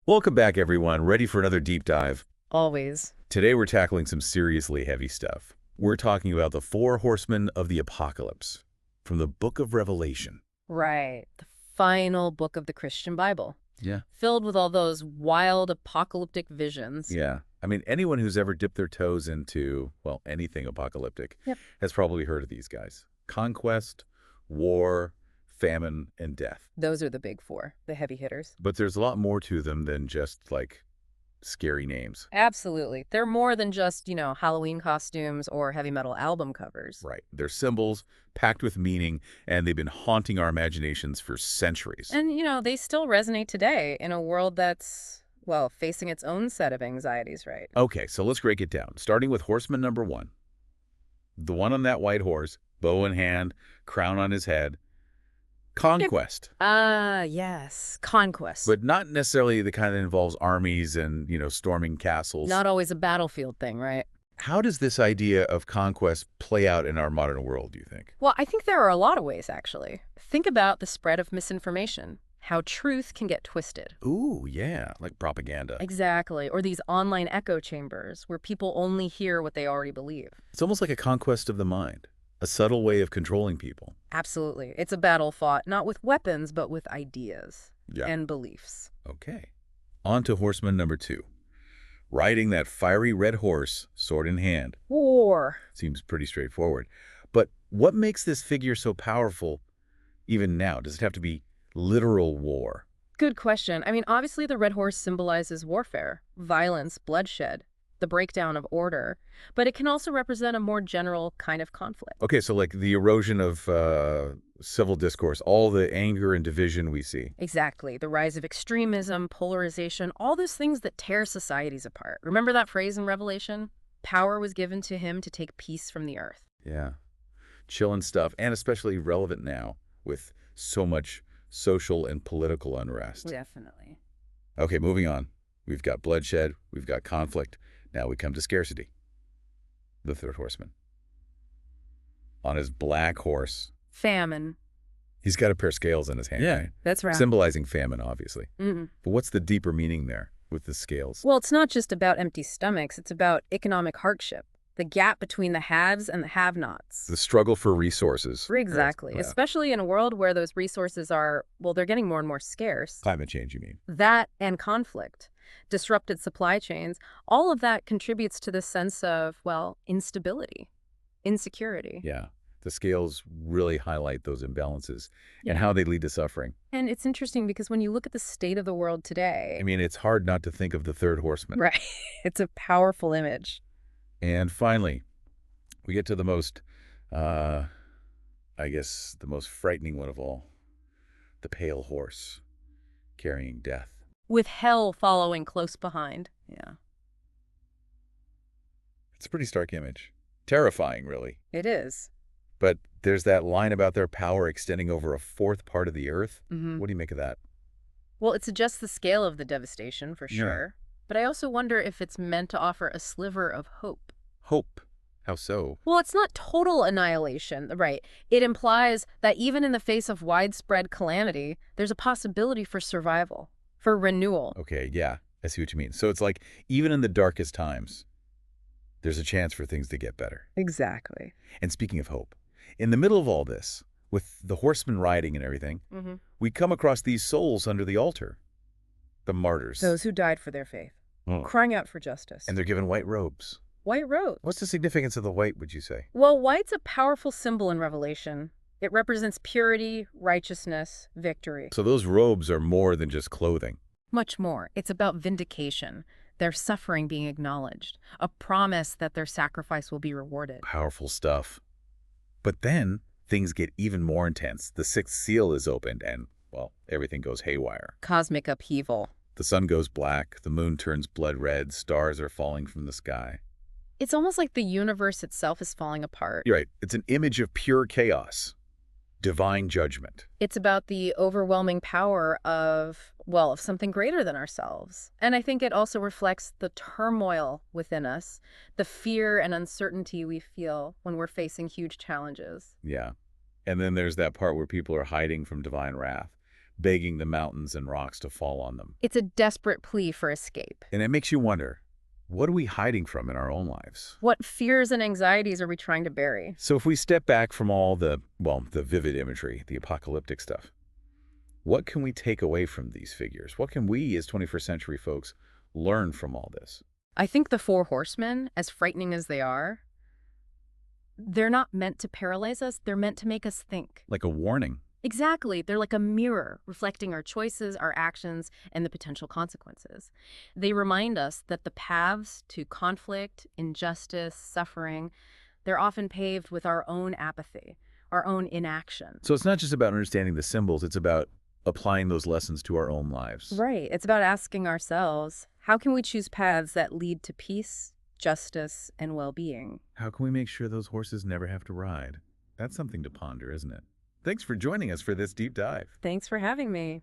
Welcome back, everyone. Ready for another deep dive? Always. Today we're tackling some seriously heavy stuff. We're talking about the four horsemen of the apocalypse from the book of Revelation. Right. The final book of the Christian Bible, Yeah. filled with all those wild apocalyptic visions. Yeah. I mean, anyone who's ever dipped their toes into, well, anything apocalyptic Yep. has probably heard of these guys. Conquest, war, famine, and death. Those are the big four, the heavy hitters. But there's a lot more to them than just, like, scary names. Absolutely. They're more than just, Halloween costumes or heavy metal album covers. Right. They're symbols, packed with meaning, and they've been haunting our imaginations for centuries. And, they still resonate today in a world that's, well, facing its own set of anxieties, right? Okay, so let's break it down, starting with horseman number one. The one on that white horse, bow in hand, crown on his head. Conquest. Yes. Conquest. But not necessarily the kind that involves armies and, storming castles. Not always a battlefield thing, right? How does this idea of conquest play out in our modern world, do you think? Well, I think there are a lot of ways, actually. Think about the spread of misinformation, how truth can get twisted. Ooh, yeah, like propaganda. Exactly. Or these online echo chambers where people only hear what they already believe. It's almost like a conquest of the mind, a subtle way of controlling people. Absolutely. It's a battle fought not with weapons, but with ideas and beliefs. Okay. On to horseman number two. Riding that fiery red horse, sword in hand. War. Seems pretty straightforward. But what makes this figure so powerful even now? Does it have to be literal war? Good question. I mean, obviously the red horse symbolizes warfare, violence, bloodshed, the breakdown of order, but it can also represent a more general kind of conflict. Okay, so like the erosion of civil discourse, all the anger and division we see. Exactly. The rise of extremism, polarization, all those things that tear societies apart. Remember that phrase in Revelation? Power was given to him to take peace from the earth. Yeah. Chilling stuff, and especially relevant now with so much social and political unrest. Definitely. Okay, moving on. We've got bloodshed, we've got conflict. Now we come to scarcity. The third horseman. On his black horse. Famine. He's got a pair of scales in his hand, right? That's right. Symbolizing famine, obviously. Mm-hmm. But what's the deeper meaning there with the scales? Well, it's not just about empty stomachs. It's about economic hardship, the gap between the haves and the have-nots. The struggle for resources. Exactly. Yeah. Especially in a world where those resources are, well, they're getting more and more scarce. Climate change, you mean? That and conflict, disrupted supply chains, all of that contributes to this sense of, well, instability, insecurity. Yeah. The scales really highlight those imbalances Yeah. and how they lead to suffering. And it's interesting because when you look at the state of the world today, I mean, it's hard not to think of the third horseman. right, it's a powerful image. And finally, we get to the most, I guess, the most frightening one of all. The pale horse carrying death. With hell following close behind. Yeah, It's a pretty stark image. Terrifying, really. it is. But there's that line about their power extending over a fourth part of the earth. Mm-hmm. What do you make of that? Well, it suggests the scale of the devastation, for Yeah. sure. But I also wonder if it's meant to offer a sliver of hope. Hope. How so? Well, it's not total annihilation, right? It implies that even in the face of widespread calamity, there's a possibility for survival, for renewal. Okay, yeah, I see what you mean. So it's like, even in the darkest times, there's a chance for things to get better. Exactly. And speaking of hope, in the middle of all this, with the horsemen riding and everything, Mm-hmm. we come across these souls under the altar. The martyrs. Those who died for their faith, Oh. crying out for justice. And they're given white robes. White robes. What's the significance of the white, would you say? Well, white's a powerful symbol in Revelation. It represents purity, righteousness, victory. So those robes are more than just clothing. Much more. It's about vindication, their suffering being acknowledged, a promise that their sacrifice will be rewarded. Powerful stuff. But then things get even more intense. The sixth seal is opened and, well, everything goes haywire. Cosmic upheaval. The sun goes black, the moon turns blood red, stars are falling from the sky. It's almost like the universe itself is falling apart. You're right. It's an image of pure chaos. Divine judgment. It's about the overwhelming power of, well, of something greater than ourselves. And I think it also reflects the turmoil within us, the fear and uncertainty we feel when we're facing huge challenges. Yeah. And then there's that part where people are hiding from divine wrath, begging the mountains and rocks to fall on them. It's a desperate plea for escape. And it makes you wonder, what are we hiding from in our own lives? What fears and anxieties are we trying to bury? So if we step back from all the vivid imagery, the apocalyptic stuff, what can we take away from these figures? What can we, as 21st century folks, learn from all this? I think the Four Horsemen, as frightening as they are, they're not meant to paralyze us. They're meant to make us think. Like a warning. Exactly. They're like a mirror reflecting our choices, our actions, and the potential consequences. They remind us that the paths to conflict, injustice, suffering, they're often paved with our own apathy, our own inaction. So it's not just about understanding the symbols, it's about applying those lessons to our own lives. Right. It's about asking ourselves, how can we choose paths that lead to peace, justice, and well-being? How can we make sure those horses never have to ride? That's something to ponder, isn't it? Thanks for joining us for this deep dive. Thanks for having me.